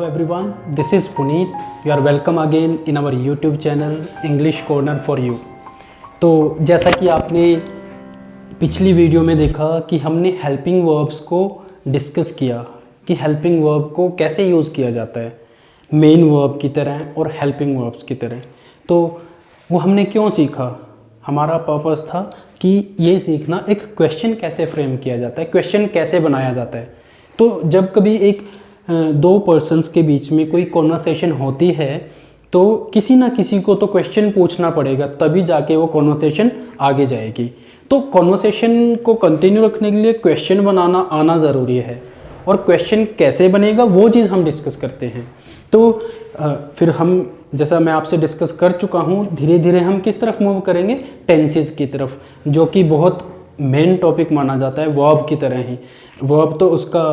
everyone, this is Puneet. You are welcome again in our YouTube channel English Corner for You. तो जैसा कि आपने पिछली video में देखा कि हमने हेल्पिंग वर्ब्स को डिस्कस किया कि हेल्पिंग वर्ब को कैसे यूज़ किया जाता है मेन वर्ब की तरह और हेल्पिंग वर्ब्स की तरह। तो वो हमने क्यों सीखा, हमारा पर्पस था कि ये सीखना एक क्वेश्चन कैसे फ्रेम किया जाता है, क्वेश्चन कैसे बनाया जाता है। तो जब कभी एक दो पर्सन्स के बीच में कोई कॉन्वर्सेशन होती है तो किसी ना किसी को तो क्वेश्चन पूछना पड़ेगा, तभी जाके वो कॉन्वर्सेशन आगे जाएगी। तो कॉन्वर्सेशन को कंटिन्यू रखने के लिए क्वेश्चन बनाना आना ज़रूरी है, और क्वेश्चन कैसे बनेगा वो चीज़ हम डिस्कस करते हैं। तो फिर हम, जैसा मैं आपसे डिस्कस कर चुका हूँ, धीरे धीरे हम किस तरफ मूव करेंगे, टेंसेस की तरफ, जो कि बहुत मेन टॉपिक माना जाता है वर्ब की तरह ही। वर्ब तो उसका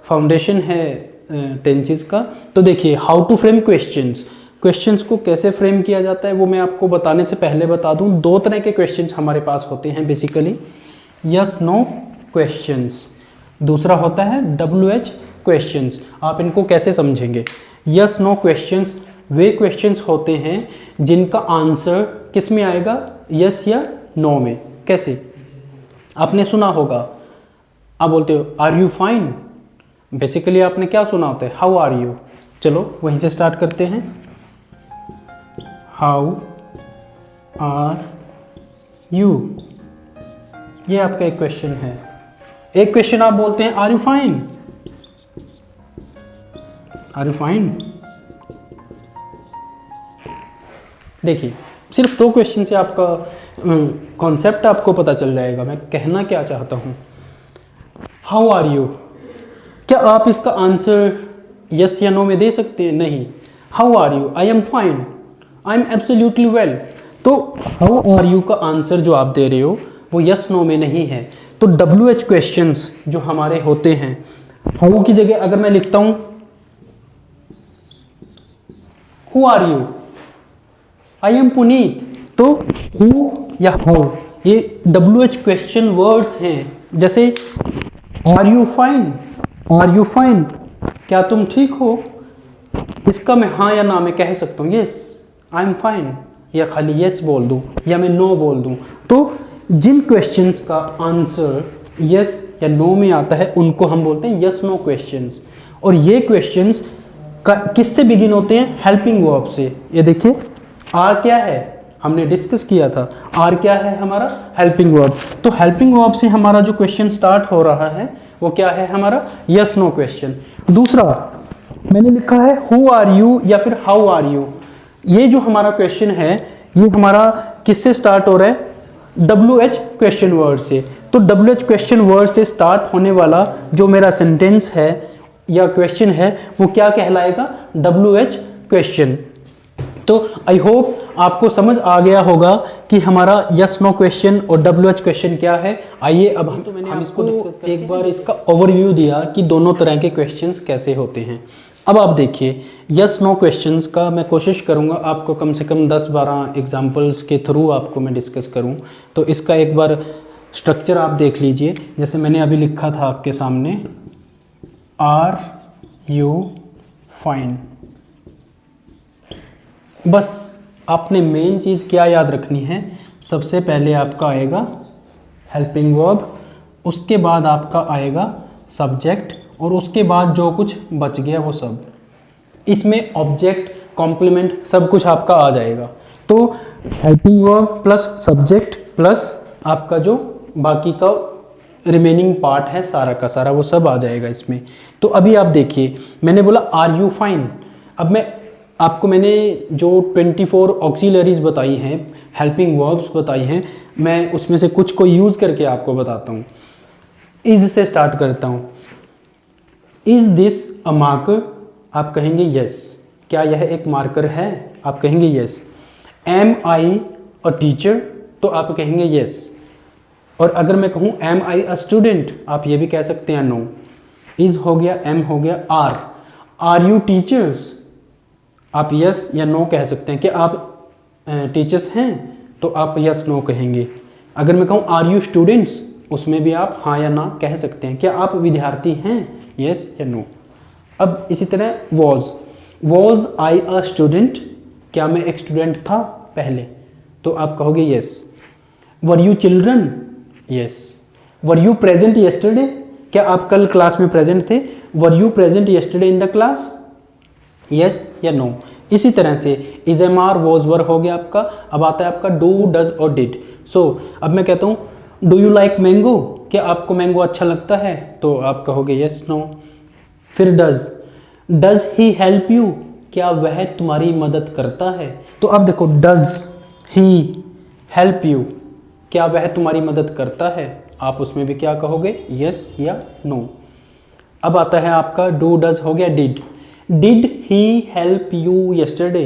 फाउंडेशन है टेंसेस का। तो देखिए, हाउ टू फ्रेम क्वेश्चंस को कैसे फ्रेम किया जाता है वो मैं आपको बताने से पहले बता दूं। दो तरह के क्वेश्चंस हमारे पास होते हैं बेसिकली, यस नो क्वेश्चंस, दूसरा होता है WH क्वेश्चंस। आप इनको कैसे समझेंगे? यस नो क्वेश्चंस वे क्वेश्चंस होते हैं जिनका आंसर किस में आएगा, यस या नो में। कैसे? आपने सुना होगा, आप बोलते हो आर यू फाइन, बेसिकली आपने क्या सुना होता है, हाउ आर यू। चलो वहीं से स्टार्ट करते हैं। हाउ आर यू, ये आपका एक क्वेश्चन है। एक क्वेश्चन आप बोलते हैं are you fine, are you fine. देखिए, सिर्फ दो क्वेश्चन से आपका कॉन्सेप्ट आपको पता चल जाएगा मैं कहना क्या चाहता हूं। हाउ आर यू, क्या आप इसका आंसर यस या नो में दे सकते हैं? नहीं। How are you, I am fine, I am absolutely well. तो हाउ आर यू का आंसर जो आप दे रहे हो वो यस नो में नहीं है। तो WH क्वेश्चंस जो हमारे होते हैं, हाउ की जगह अगर मैं लिखता हूं who are you, I am Puneet, तो हु या हाउ ये WH क्वेश्चन वर्ड्स हैं। जैसे are you fine, are you fine, क्या तुम ठीक हो, इसका मैं हाँ या ना में कह सकता हूँ यस आई एम फाइन, या खाली यस बोल दूँ या मैं नो बोल दूँ। तो जिन क्वेश्चंस का आंसर यस या नो में आता है उनको हम बोलते हैं यस नो क्वेश्चंस। और ये क्वेश्चंस का किससे बिगिन होते हैं, हेल्पिंग वर्ब से। ये देखिए, आर क्या है, हमने डिस्कस किया था, आर क्या है हमारा, हेल्पिंग वर्ब। तो हेल्पिंग वर्ब से हमारा जो क्वेश्चन स्टार्ट हो रहा है वो क्या है हमारा, यस नो क्वेश्चन। दूसरा मैंने लिखा है हु आर यू या फिर हाउ आर यू। ये जो हमारा क्वेश्चन है ये हमारा किससे स्टार्ट हो रहा है, WH क्वेश्चन वर्ड से। तो WH क्वेश्चन वर्ड से स्टार्ट होने वाला जो मेरा सेंटेंस है या क्वेश्चन है वो क्या कहलाएगा, WH क्वेश्चन। तो आई होप आपको समझ आ गया होगा कि हमारा यस नो क्वेश्चन और WH क्वेश्चन क्या है। आइए अब हम इसको एक बार इसका ओवरव्यू दिया कि दोनों तरह के क्वेश्चंस कैसे होते हैं। अब आप देखिए, यस नो क्वेश्चंस का मैं कोशिश करूंगा आपको कम से कम 10-12 एग्जांपल्स के थ्रू आपको मैं डिस्कस करूं। तो इसका एक बार स्ट्रक्चर आप देख लीजिए। जैसे मैंने अभी लिखा था आपके सामने, आर यू फाइन। बस आपने मेन चीज़ क्या याद रखनी है, सबसे पहले आपका आएगा हेल्पिंग वर्ब, उसके बाद आपका आएगा सब्जेक्ट, और उसके बाद जो कुछ बच गया वो सब। इसमें ऑब्जेक्ट, कॉम्प्लीमेंट सब कुछ आपका आ जाएगा। तो helping verb plus subject plus आपका जो बाकी का रिमेनिंग पार्ट है सारा का सारा वो सब आ जाएगा इसमें। तो अभी आप देखिए, मैंने बोला आर यू फाइन। अब मैंने जो 24 ऑक्सिलरीज बताई हैं, हेल्पिंग वर्ब्स बताई हैं, मैं उसमें से कुछ को यूज़ करके आपको बताता हूँ। इज से स्टार्ट करता हूँ। इज दिस अ मार्कर, आप कहेंगे यस। क्या यह एक मार्कर है, आप कहेंगे yes. Am I a teacher, तो आप कहेंगे यस। और अगर मैं कहूँ एम आई अ स्टूडेंट, आप ये भी कह सकते हैं नो। इज हो गया, एम हो गया, आर यू टीचर्स, आप यस या नो कह सकते हैं कि आप टीचर्स हैं, तो आप यस नो कहेंगे। अगर मैं कहूँ आर यू स्टूडेंट्स, उसमें भी आप हाँ या ना कह सकते हैं। क्या आप विद्यार्थी हैं, यस या नो। अब इसी तरह was, was I a student, क्या मैं एक स्टूडेंट था पहले, तो आप कहोगे yes. Were you children, yes. Were you present yesterday, क्या आप कल क्लास में प्रेजेंट थे, were you present yesterday in the class, yes या नो। इसी तरह से is am are was were हो गया आपका। अब आता है आपका डू डज और डिड। सो अब मैं कहता हूँ डू यू लाइक मैंगो, क्या आपको मैंगो अच्छा लगता है, तो आप कहोगे यस नो। फिर डज ही हेल्प यू, क्या वह तुम्हारी मदद करता है, तो अब देखो डज ही हेल्प यू, क्या वह तुम्हारी मदद करता है, आप उसमें भी क्या कहोगे यस या नो। अब आता है आपका डू डज हो गया did he help you yesterday,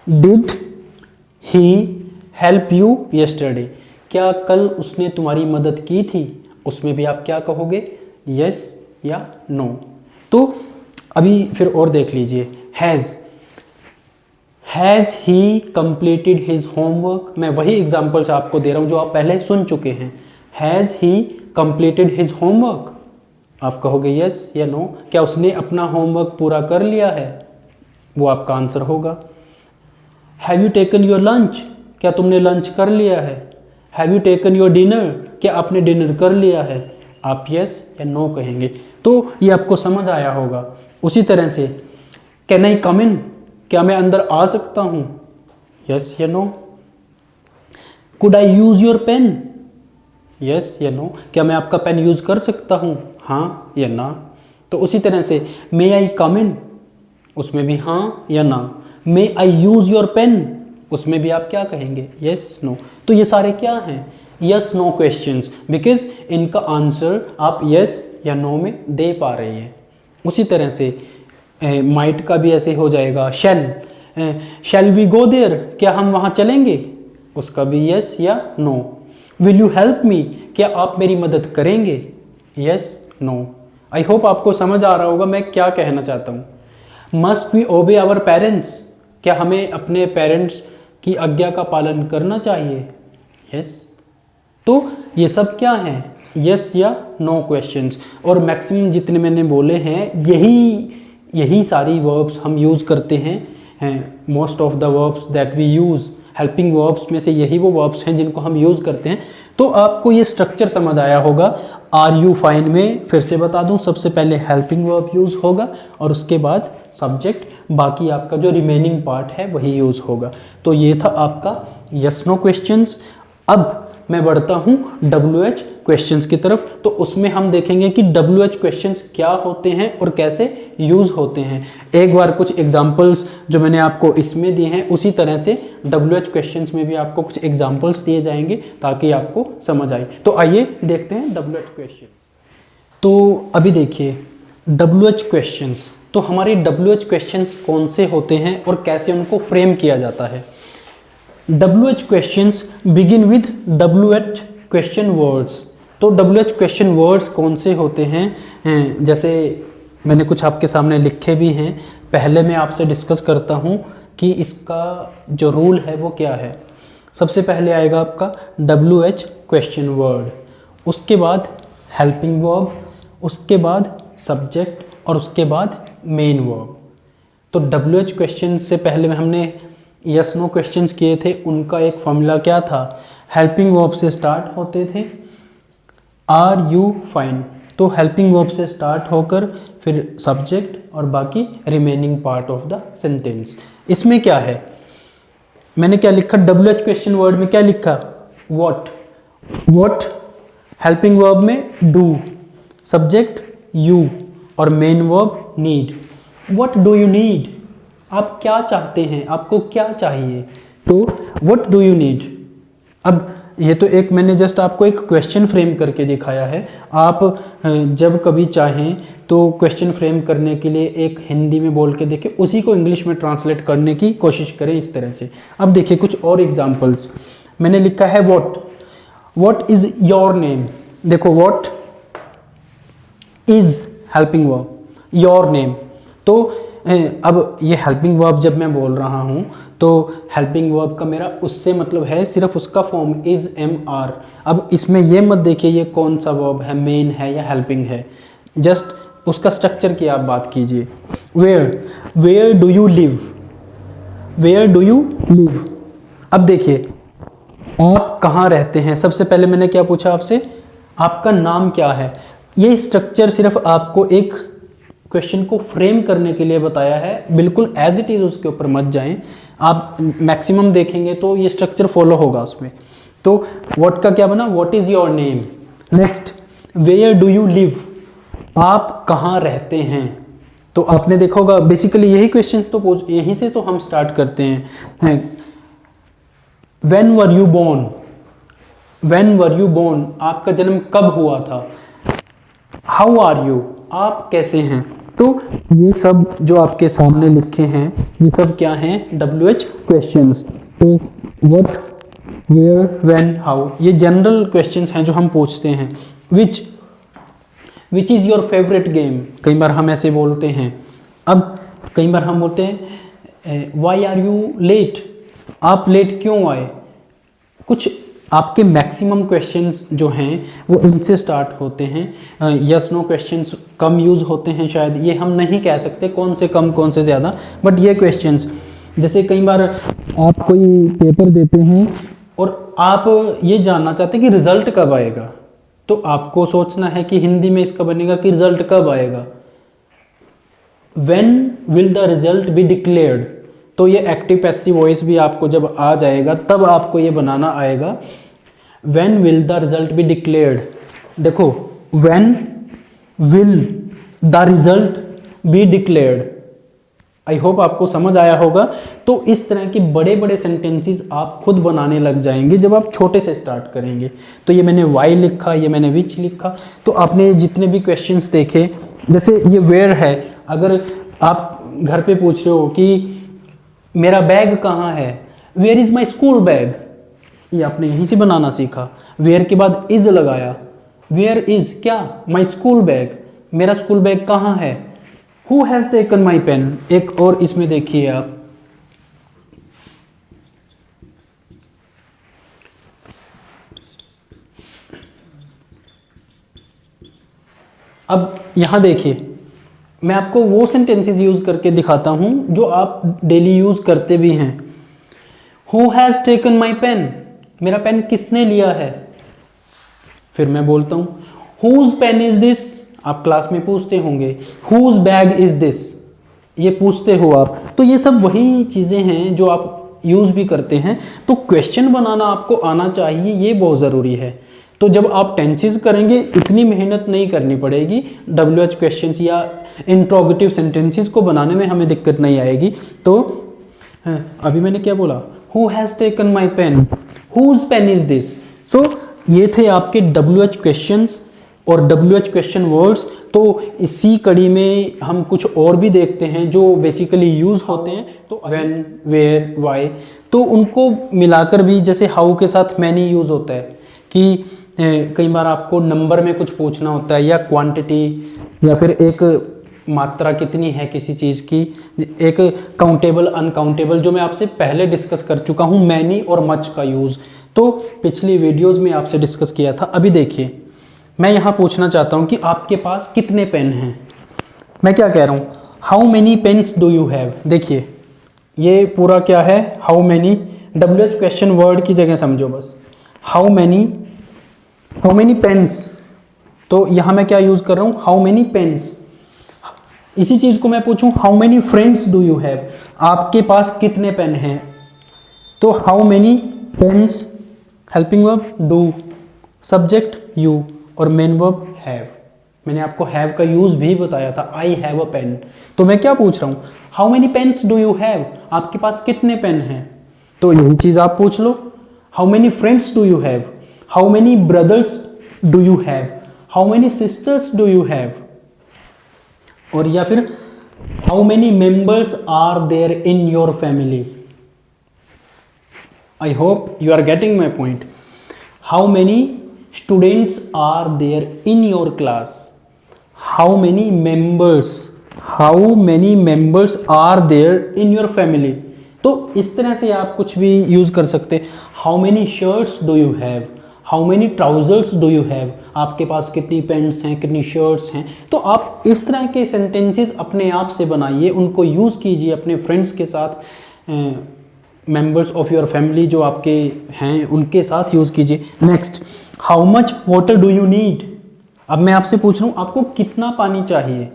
did he help you yesterday, क्या कल उसने तुम्हारी मदद की थी, उसमें भी आप क्या कहोगे यस या नो। तो अभी फिर और देख लीजिए has he completed his homework, मैं वही एग्जाम्पल्स आपको दे रहा हूँ जो आप पहले सुन चुके हैं। Has he completed his homework, आप कहोगे यस या नो, क्या उसने अपना होमवर्क पूरा कर लिया है, वो आपका आंसर होगा। Have you taken your lunch, क्या तुमने लंच कर लिया है, have you taken your dinner, क्या आपने डिनर कर लिया है, आप यस या नो कहेंगे। तो ये आपको समझ आया होगा। उसी तरह से कैन आई कम इन, क्या मैं अंदर आ सकता हूँ, यस या no. Could I use your pen, yes या नो, क्या मैं आपका पेन यूज कर सकता हूँ, हाँ या ना। तो उसी तरह से मे आई कम इन, उसमें भी हाँ या ना। मे आई यूज योर पेन, उसमें भी आप क्या कहेंगे यस नो। तो ये सारे क्या हैं यस नो क्वेश्चंस, बिकॉज इनका आंसर आप यस या नो में दे पा रहे हैं। उसी तरह से माइट का भी ऐसे हो जाएगा। शैल वी गो देयर, क्या हम वहाँ चलेंगे, उसका भी यस या no. Will you help me, क्या आप मेरी मदद करेंगे, यस नो। आई होप आपको समझ आ रहा होगा मैं क्या कहना चाहता हूँ। मस्ट वी ओबे आवर पेरेंट्स, क्या हमें अपने पेरेंट्स की आज्ञा का पालन करना चाहिए, यस। तो ये सब क्या है यस या नो क्वेश्चंस। और मैक्सिमम जितने मैंने बोले हैं यही सारी वर्ब्स हम यूज़ करते हैं। Most of the verbs that we use, helping verbs में से यही वो वर्ब्स हैं जिनको हम यूज़ करते हैं। तो आपको ये स्ट्रक्चर समझ आया होगा। आर यू फाइन में फिर से बता दूं, सबसे पहले हेल्पिंग वर्ब यूज़ होगा और उसके बाद सब्जेक्ट, बाकी आपका जो रिमेनिंग पार्ट है वही यूज़ होगा। तो ये था आपका यस नो क्वेश्चंस। अब मैं बढ़ता हूँ WH क्वेश्चंस की तरफ। तो उसमें हम देखेंगे कि WH क्वेश्चंस क्या होते हैं और कैसे यूज़ होते हैं। एक बार कुछ एग्जांपल्स जो मैंने आपको इसमें दिए हैं उसी तरह से WH क्वेश्चंस में भी आपको कुछ एग्जांपल्स दिए जाएंगे ताकि आपको समझ आए। तो आइए देखते हैं WH क्वेश्चंस। तो अभी देखिए WH क्वेश्चंस, तो हमारे WH क्वेश्चंस कौन से होते हैं और कैसे उनको फ्रेम किया जाता है। WH questions begin with WH question words. तो WH क्वेश्चन वर्ड्स कौन से होते हैं, जैसे मैंने कुछ आपके सामने लिखे भी हैं। पहले मैं आपसे डिस्कस करता हूं कि इसका जो रूल है वो क्या है। सबसे पहले आएगा आपका WH क्वेश्चन वर्ड, उसके बाद हेल्पिंग वर्ब, उसके बाद सब्जेक्ट और उसके बाद मेन वर्ब। तो WH क्वेश्चन से पहले हमने यस नो क्वेश्चंस किए थे, उनका एक फॉर्मूला क्या था, हेल्पिंग वर्ब से स्टार्ट होते थे। आर यू फाइन, तो हेल्पिंग वर्ब से स्टार्ट होकर फिर सब्जेक्ट और बाकी remaining part of the sentence. इसमें क्या है, मैंने क्या लिखा WH क्वेश्चन वर्ड में क्या लिखा, व्हाट, हेल्पिंग वर्ब में डू, सब्जेक्ट यू और main verb need. What do you need, आप क्या चाहते हैं, आपको क्या चाहिए, तो व्हाट डू यू नीड। अब ये तो एक मैंने जस्ट आपको एक क्वेश्चन फ्रेम करके दिखाया है। आप जब कभी चाहें तो क्वेश्चन फ्रेम करने के लिए एक हिंदी में बोल के देखें, उसी को इंग्लिश में ट्रांसलेट करने की कोशिश करें इस तरह से। अब देखिए कुछ और एग्जांपल्स मैंने लिखा है व्हाट इज योर नेम। देखो what is helping verb, your name. तो अब ये हेल्पिंग वर्ब जब मैं बोल रहा हूँ तो हेल्पिंग वर्ब का मेरा उससे मतलब है सिर्फ उसका फॉर्म इज MR। अब इसमें ये मत देखिए ये कौन सा वर्ब है, मेन है या हेल्पिंग है, जस्ट उसका स्ट्रक्चर की आप बात कीजिए। Where do you live, where do you live. अब देखिए आप कहाँ रहते हैं, सबसे पहले मैंने क्या पूछा आपसे, आपका नाम क्या है। ये स्ट्रक्चर सिर्फ आपको एक क्वेश्चन को फ्रेम करने के लिए बताया है, बिल्कुल एज इट इज उसके ऊपर मत जाएं। आप मैक्सिमम देखेंगे तो ये स्ट्रक्चर फॉलो होगा उसमें। तो व्हाट का क्या बना, what is your name. Next where do you live, आप कहाँ रहते हैं। तो आपने देखा होगा बेसिकली यही क्वेश्चंस तो यहीं से तो हम स्टार्ट करते हैं। When were you born, when were you born, आपका जन्म कब हुआ था। हाउ आर यू, आप कैसे हैं। तो ये सब जो आपके सामने लिखे हैं ये सब क्या हैं, WH क्वेश्चंस। तो व्हाट, वेयर, व्हेन, हाउ, ये जनरल क्वेश्चंस हैं जो हम पूछते हैं। Which is your favourite game, कई बार हम ऐसे बोलते हैं। अब कई बार हम बोलते हैं वाई आर यू लेट, आप लेट क्यों आए। कुछ आपके मैक्सिमम क्वेश्चंस जो हैं वो इनसे स्टार्ट होते हैं। यस नो क्वेश्चंस कम यूज़ होते हैं शायद, ये हम नहीं कह सकते कौन से कम कौन से ज़्यादा, बट ये क्वेश्चंस जैसे कई बार आप कोई पेपर देते हैं और आप ये जानना चाहते हैं कि रिज़ल्ट कब आएगा, तो आपको सोचना है कि हिंदी में इसका बनेगा कि रिज़ल्ट कब आएगा। When will the result be declared, तो ये एक्टिव पैसिव वॉइस भी आपको जब आ जाएगा तब आपको ये बनाना आएगा। When will the result be declared, देखो when will the result be declared, I hope आपको समझ आया होगा। तो इस तरह के बड़े बड़े सेंटेंसेस आप खुद बनाने लग जाएंगे जब आप छोटे से स्टार्ट करेंगे। तो ये मैंने वाई लिखा, ये मैंने विच लिखा। तो आपने जितने भी क्वेश्चंस देखे, जैसे ये वेयर है, अगर आप घर पे पूछ रहे हो कि मेरा बैग कहाँ है, where is my school bag, ये आपने यहीं से बनाना सीखा। वेयर के बाद इज लगाया, वेयर इज क्या, माई स्कूल बैग, मेरा स्कूल बैग कहाँ है। Who has taken my pen, एक और इसमें देखिए आप, अब यहां देखिए मैं आपको वो सेंटेंसेस यूज करके दिखाता हूं जो आप डेली यूज करते भी हैं। Who has taken my pen, मेरा पेन किसने लिया है। फिर मैं बोलता हूं हुज पेन इज दिस, आप क्लास में पूछते होंगे। हुज बैग इज दिस, ये पूछते हो आप। तो ये सब वही चीजें हैं जो आप यूज भी करते हैं। तो क्वेश्चन बनाना आपको आना चाहिए, ये बहुत जरूरी है। तो जब आप टेंसेस करेंगे इतनी मेहनत नहीं करनी पड़ेगी। WH क्वेश्चंस या इंट्रोगेटिव सेंटेंसेस को बनाने में हमें दिक्कत नहीं आएगी। तो अभी मैंने क्या बोला, who has taken my pen, whose pen is this. So ये थे आपके WH क्वेश्चंस और WH क्वेश्चन वर्ड्स। तो इसी कड़ी में हम कुछ और भी देखते हैं जो बेसिकली यूज़ होते हैं। तो व्हेन, वेयर, वाई, तो उनको मिलाकर भी, जैसे हाउ के साथ मैनी यूज़ होता है कि कई बार आपको नंबर में कुछ पूछना होता है, या क्वांटिटी, या फिर एक मात्रा कितनी है किसी चीज़ की, एक काउंटेबल, अनकाउंटेबल, जो मैं आपसे पहले डिस्कस कर चुका हूँ, मैनी और मच का यूज़। तो पिछली वीडियोज़ में आपसे डिस्कस किया था। अभी देखिए मैं यहाँ पूछना चाहता हूँ कि आपके पास कितने पेन हैं। मैं क्या कह रहा हूँ, how many pens do you have. देखिए ये पूरा क्या है, how many, WH question word की जगह समझो बस। हाउ मैनी पेन्स, तो यहाँ मैं क्या यूज़ कर रहा हूँ, हाउ मैनी पेन्स। इसी चीज़ को मैं पूछूं how many friends do you have, आपके पास कितने पेन हैं। तो how many pens, helping verb do, subject you, और मेन वर्ब हैव। मैंने आपको हैव का यूज़ भी बताया था, आई हैव अ पेन। तो मैं क्या पूछ रहा हूँ, how many pens do you have, आपके पास कितने पेन हैं। तो यही चीज़ आप पूछ लो, how many friends do you have, how many brothers do you have, how many sisters do you have, और या फिर how many members are there in your family. I hope you are getting my point. How many students are there in your class, how many members are there in your family. तो इस तरह से आप कुछ भी use कर सकते। How many shirts do you have, how many trousers do you have, आपके पास कितनी पैंट्स हैं, कितनी शर्ट्स हैं। तो आप इस तरह के सेंटेंसेस अपने आप से बनाइए, उनको यूज़ कीजिए अपने फ्रेंड्स के साथ, मेंबर्स ऑफ योर फैमिली जो आपके हैं उनके साथ यूज़ कीजिए। Next, how much water do you need, अब मैं आपसे पूछ रहा हूँ आपको कितना पानी चाहिए।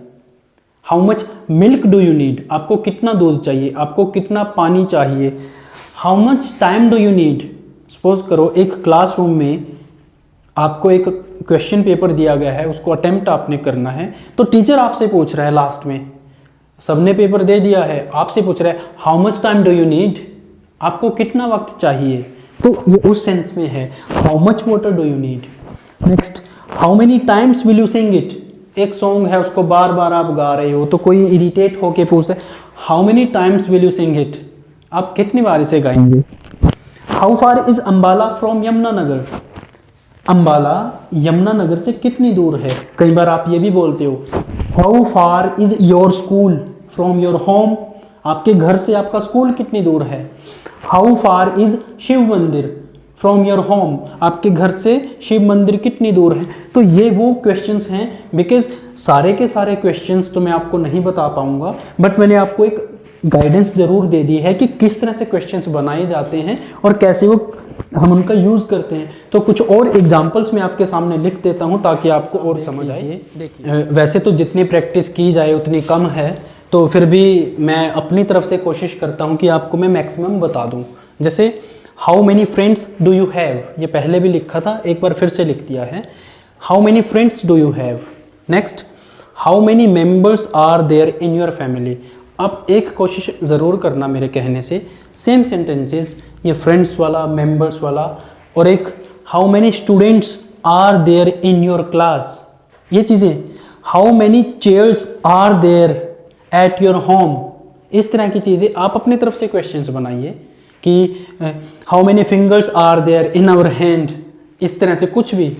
How much milk do you need, आपको कितना दूध चाहिए, आपको कितना पानी चाहिए। How much time do you need, suppose करो एक क्लासरूम में आपको एक क्वेश्चन पेपर दिया गया है, उसको अटेम्प्ट आपने करना है, तो टीचर आपसे पूछ रहा है लास्ट में, सबने पेपर दे दिया है, आपसे पूछ रहा है how much time do you need, आपको कितना वक्त चाहिए। तो ये उस सेंस में है, how much water do you need. Next, how many times will you sing it, एक सॉन्ग है उसको बार बार आप गा रहे हो, तो कोई इरिटेट होके पूछता है how many times will you sing it, आप कितनी बार इसे गाएंगे। How far is Ambala from Yamunanagar, Ambala Yamunanagar से कितनी दूर है। कई बार आप ये भी बोलते हो how far is your school from your home, आपके घर से आपका स्कूल कितनी दूर है। हाउ फार इज शिव मंदिर फ्रॉम योर होम, आपके घर से शिव मंदिर कितनी दूर है। तो ये वो क्वेश्चंस हैं, बिकॉज सारे के सारे क्वेश्चंस तो मैं आपको नहीं बता पाऊंगा, बट मैंने आपको एक गाइडेंस जरूर दे दी है कि किस तरह से क्वेश्चंस बनाए जाते हैं और कैसे वो हम उनका यूज़ करते हैं। तो कुछ और एग्जांपल्स मैं आपके सामने लिख देता हूं ताकि आपको और समझ आए। वैसे तो जितनी प्रैक्टिस की जाए उतनी कम है, तो फिर भी मैं अपनी तरफ से कोशिश करता हूं कि आपको मैं मैक्सिमम बता दूं। जैसे how many friends do you have, ये पहले भी लिखा था, एक बार फिर से लिख दिया है, how many friends do you have. Next, how many members are there in your family. अब एक कोशिश ज़रूर करना मेरे कहने से, सेम सेंटेंसेस, ये फ्रेंड्स वाला, मेंबर्स वाला, और एक how many students are there in your class, ये चीज़ें, how many chairs are there at your home, इस तरह की चीज़ें आप अपनी तरफ से क्वेश्चंस बनाइए कि how many fingers are there in our hand, इस तरह से कुछ भी।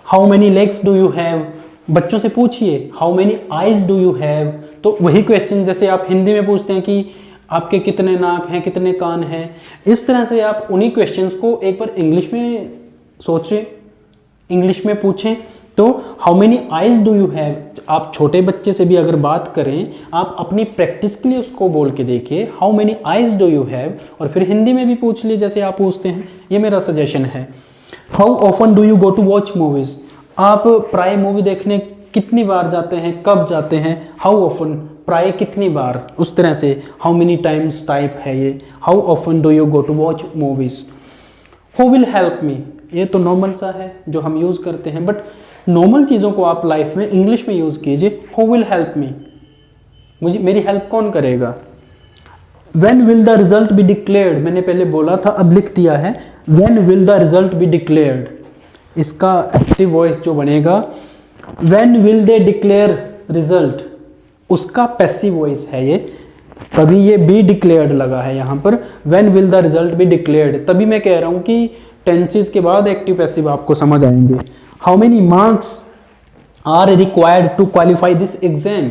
How many legs do you have, बच्चों से पूछिए how many eyes do you have, तो वही क्वेश्चन जैसे आप हिंदी में पूछते हैं कि आपके कितने नाक हैं, कितने कान हैं, इस तरह से आप उन्हीं क्वेश्चंस को एक बार इंग्लिश में सोचें, इंग्लिश में पूछें। तो how many eyes do you have, आप छोटे बच्चे से भी अगर बात करें, आप अपनी प्रैक्टिस के लिए उसको बोल के देखिए how many eyes do you have, और फिर हिंदी में भी पूछ लिए जैसे आप पूछते हैं, ये मेरा सजेशन है। How often do you go to watch movies, आप प्राय मूवी देखने कितनी बार जाते हैं, कब जाते हैं, हाउ ऑफन, प्राय कितनी बार, उस तरह से हाउ मेनी टाइम्स टाइप है ये, how often do you go to watch movies. Who will help me, ये तो नॉर्मल सा है जो हम यूज़ करते हैं, बट नॉर्मल चीज़ों को आप लाइफ में इंग्लिश में यूज़ कीजिए। हु विल हेल्प मी, मुझे मेरी हेल्प कौन करेगा। When will the result be declared, मैंने पहले बोला था अब लिख दिया है, when will the result be declared, इसका एक्टिव वॉइस जो बनेगा, when will they declare result, उसका पैसिव वॉइस है ये, तभी ये बी डिक्लेयर्ड लगा है यहाँ पर, when will the result be declared, तभी मैं कह रहा हूँ कि टेंसेस के बाद एक्टिव पैसिव आपको समझ आएंगे। How many marks are required to qualify this exam,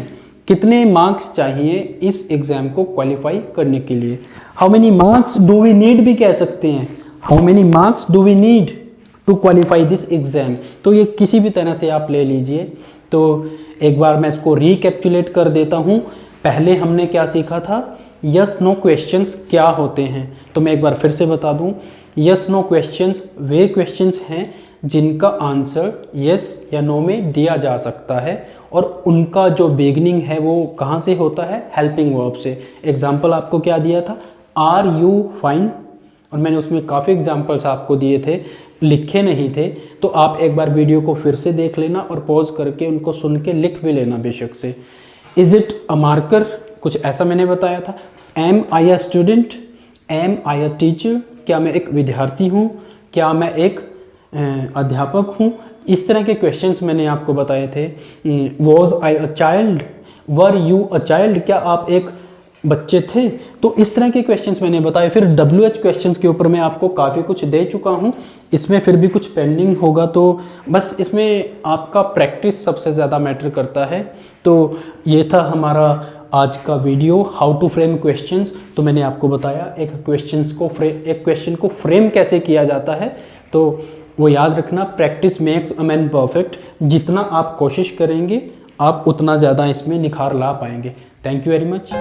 कितने मार्क्स चाहिए इस एग्जाम को क्वालिफाई करने के लिए। How many marks do we need भी कह सकते हैं, how many marks do we need to qualify this exam, तो ये किसी भी तरह से आप ले लीजिए। तो एक बार मैं इसको रिकैप्चुलेट कर देता हूँ। पहले हमने क्या सीखा था, यस नो क्वेश्चंस क्या होते हैं, तो मैं एक बार फिर से बता दूँ, यस नो क्वेश्चंस वे क्वेश्चंस हैं जिनका आंसर यस या नो में दिया जा सकता है, और उनका जो बिगनिंग है वो कहाँ से होता है, हेल्पिंग वर्ब से। एग्जाम्पल आपको क्या दिया था, आर यू फाइन, और मैंने उसमें काफ़ी एग्जाम्पल्स आपको दिए थे, लिखे नहीं थे, तो आप एक बार वीडियो को फिर से देख लेना और पॉज करके उनको सुन के लिख भी लेना बेशक से। इज़ इट अ मार्कर, कुछ ऐसा मैंने बताया था। Am I a student, am I a teacher, क्या मैं एक विद्यार्थी हूँ, क्या मैं एक अध्यापक हूँ, इस तरह के क्वेश्चंस मैंने आपको बताए थे। Was I a child, were you a child, क्या आप एक बच्चे थे, तो इस तरह के क्वेश्चंस मैंने बताए। फिर WH क्वेश्चंस के ऊपर मैं आपको काफ़ी कुछ दे चुका हूँ, इसमें फिर भी कुछ पेंडिंग होगा, तो बस इसमें आपका प्रैक्टिस सबसे ज़्यादा मैटर करता है। तो ये था हमारा आज का video, how to frame questions. तो मैंने आपको बताया एक क्वेश्चन को फ्रेम कैसे किया जाता है, तो वो याद रखना, practice makes a man perfect. जितना आप कोशिश करेंगे आप उतना ज़्यादा इसमें निखार ला पाएंगे। Thank you very much.